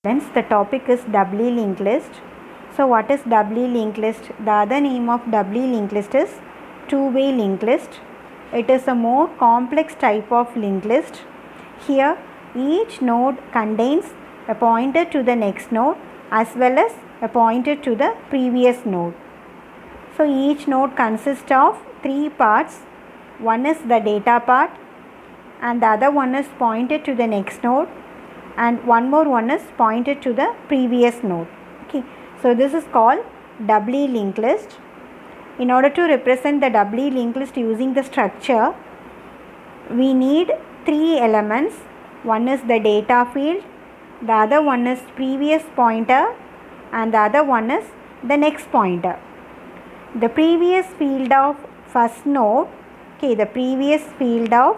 Hence the topic is doubly linked list. So what is doubly linked list? The other name of doubly linked list is two-way linked list. It is a more complex type of linked list. Here each node contains a pointer to the next node as well as a pointer to the previous node. So each node consists of three parts. One is the data part and the other one is pointed to the next node and one more one is pointed to the previous node. Okay. So this is called doubly linked list. In order to represent the doubly linked list using the structure, we need three elements. One is the data field, the other one is previous pointer and the other one is the next pointer. The previous field of first node, the previous field of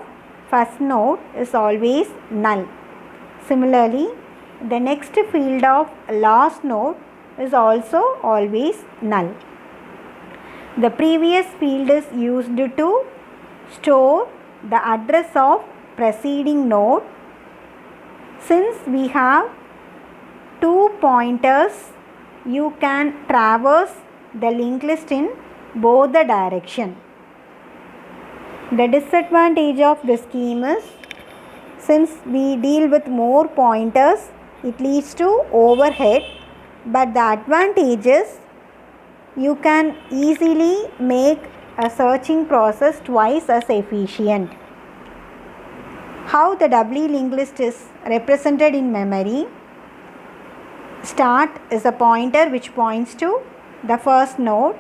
first node is always null. Similarly, the next field of last node is also always null. The previous field is used to store the address of preceding node. Since we have two pointers, you can traverse the linked list in both the direction. The disadvantage of the scheme is, since we deal with more pointers, it leads to overhead, but the advantage is you can easily make a searching process twice as efficient. How the doubly linked list is represented in memory? Start is a pointer which points to the first node.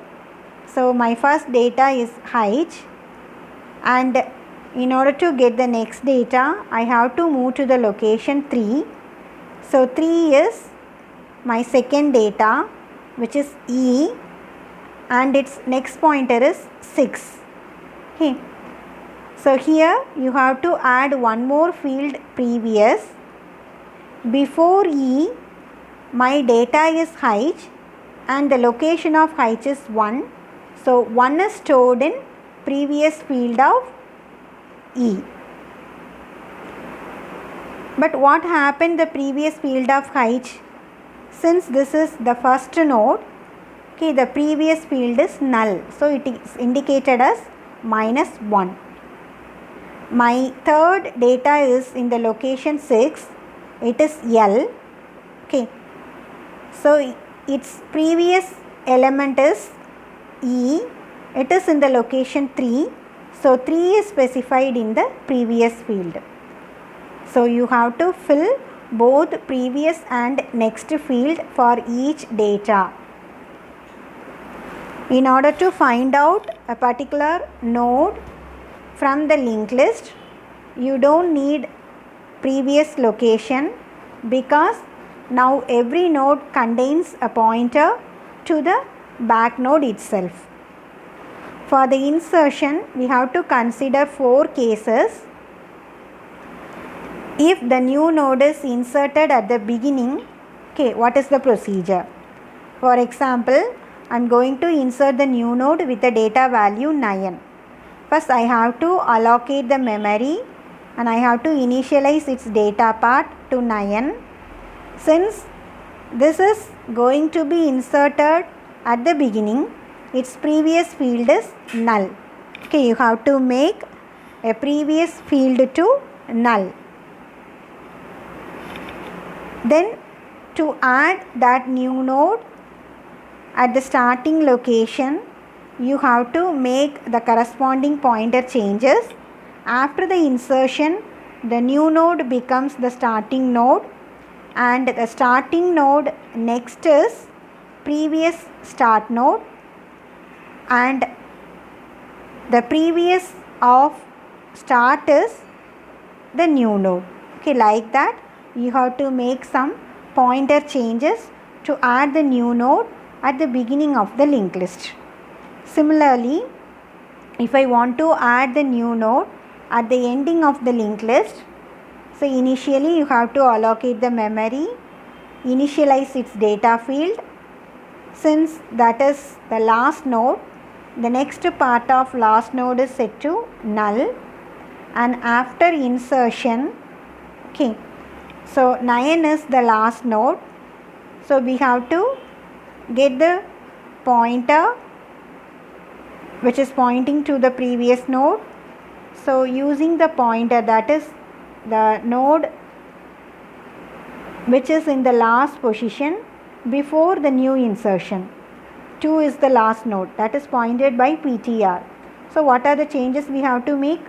So my first data is height, and in order to get the next data, I have to move to the location 3. So 3 is my second data, which is E, and its next pointer is 6. Okay. So here you have to add one more field previous. Before E, my data is height and the location of height is 1. So 1 is stored in previous field of E. But what happened the previous field of height? Since this is the first node, the previous field is null. So it is indicated as -1. My third data is in the location 6. It is L. So its previous element is E. It is in the location 3. So 3 is specified in the previous field. So you have to fill both previous and next field for each data. In order to find out a particular node from the linked list, you don't need previous location because now every node contains a pointer to the back node itself. For the insertion, we have to consider 4 cases. If the new node is inserted at the beginning, what is the procedure? For example, I am going to insert the new node with the data value 9. First, I have to allocate the memory and I have to initialize its data part to 9. Since this is going to be inserted at the beginning, its previous field is null. You have to make a previous field to null. Then to add that new node at the starting location, you have to make the corresponding pointer changes. After the insertion, the new node becomes the starting node and the starting node next is previous start node and the previous of start is the new node. Like that you have to make some pointer changes to add the new node at the beginning of the linked list. Similarly, if I want to add the new node at the ending of the linked list, so initially you have to allocate the memory, initialize its data field. Since that is the last node, the next part of last node is set to null, and after insertion, So 9 is the last node. So we have to get the pointer which is pointing to the previous node. So using the pointer, that is the node which is in the last position before the new insertion. 2 is the last node, that is pointed by PTR. So what are the changes we have to make?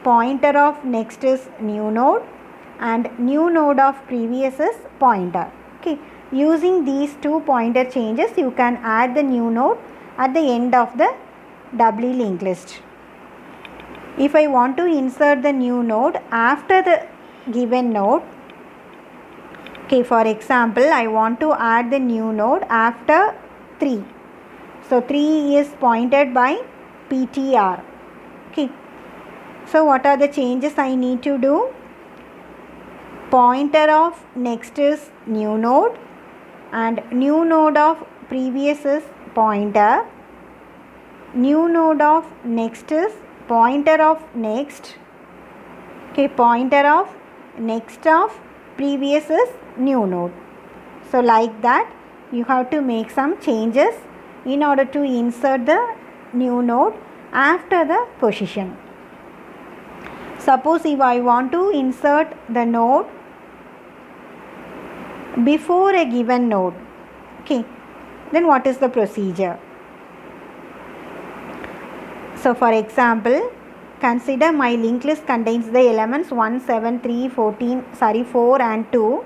Pointer of next is new node and new node of previous is pointer. Okay. Using these two pointer changes, you can add the new node at the end of the doubly linked list. If I want to insert the new node after the given node, okay, for example, I want to add the new node after 3. So 3 is pointed by PTR. Okay. So what are the changes I need to do? Pointer of next is new node and new node of previous is pointer. New node of next is pointer of next. Okay, pointer of next of previous is new node. So like that you have to make some changes in order to insert the new node after the position. Suppose if I want to insert the node before a given node, okay, then what is the procedure? So for example, consider my linked list contains the elements 1, 7, 3, 4 and 2.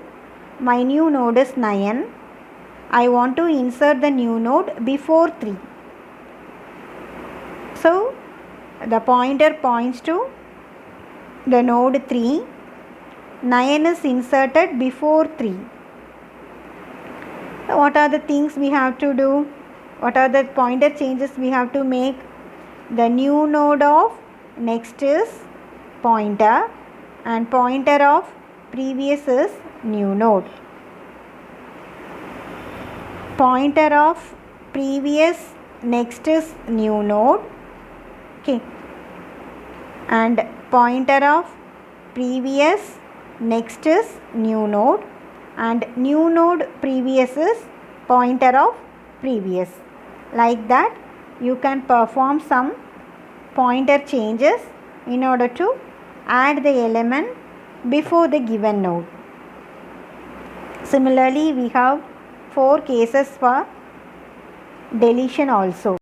My new node is 9. I want to insert the new node before 3. So the pointer points to the node 3. 9 is inserted before 3. So what are the things we have to do? What are the pointer changes we have to make? The new node of next is pointer and pointer of previous is new node. Pointer of previous next is new node. Okay. And pointer of previous next is new node and new node previous is pointer of previous. Like that you can perform some pointer changes in order to add the element before the given node. Similarly, we have 4 cases for deletion also.